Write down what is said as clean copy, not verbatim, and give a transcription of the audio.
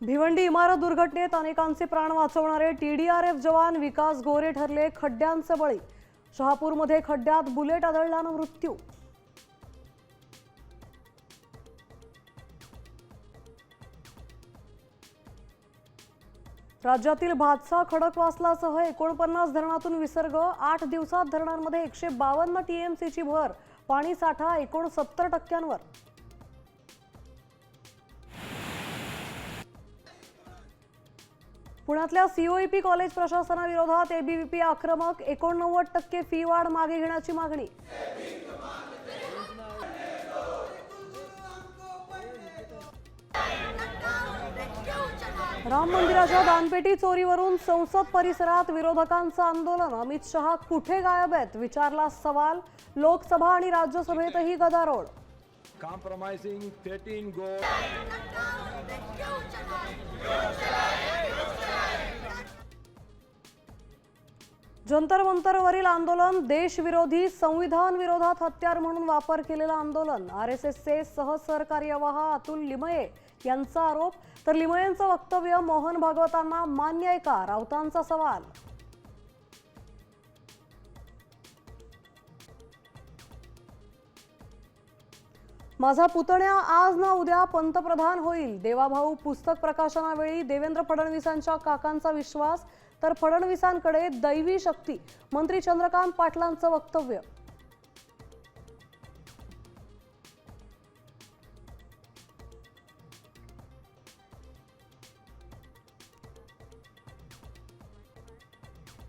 भिवंडी इमारत दुर्घटनेत अनेकांचे प्राण वाचवणारे TDRF जवान विकास गोरे ठरले खड्ड्यांचे बळी। शहापूरमध्ये खड्ड्यात बुलेट आदळल्याने मृत्यू। राज्यातील भातसा खडकवासलासह 49 धरणातून विसर्ग। 8 दिवसात धरणांमध्ये 152 TMC ची भर। पाणी साठा 69%वर। पुण्यातल्या COEP कॉलेज प्रशासनाविरोधात ABVP आक्रमक। 89% फी वाढ मागे घेण्याची मागणी। राम मंदिराच्या दानपेटी चोरीवरून संसद परिसरात विरोधकांचं आंदोलन। अमित शहा कुठे गायब आहेत विचारला सवाल। लोकसभा आणि राज्यसभेतही गदारोळ। Compromising 13 goals. जंतर मंतरवरील आंदोलन देशविरोधी संविधान विरोधात हत्यार म्हणून वापर केलेलं आंदोलन। RSSचे सहसरकार्यवाह अतुल लिमये यांचा आरोप, तर लिमयेंचं वक्तव्य मोहन भागवतांना मान्य आहे का, राऊतांचा सवाल। माझा पुतण्या आज ना उद्या पंतप्रधान होईल। देवाभाऊ पुस्तक प्रकाशनावेळी देवेंद्र फडणवीसांच्या काकांचा विश्वास, तर फडणवीसांकडे दैवी शक्ती। मंत्री चंद्रकांत पाटलांचं वक्तव्य।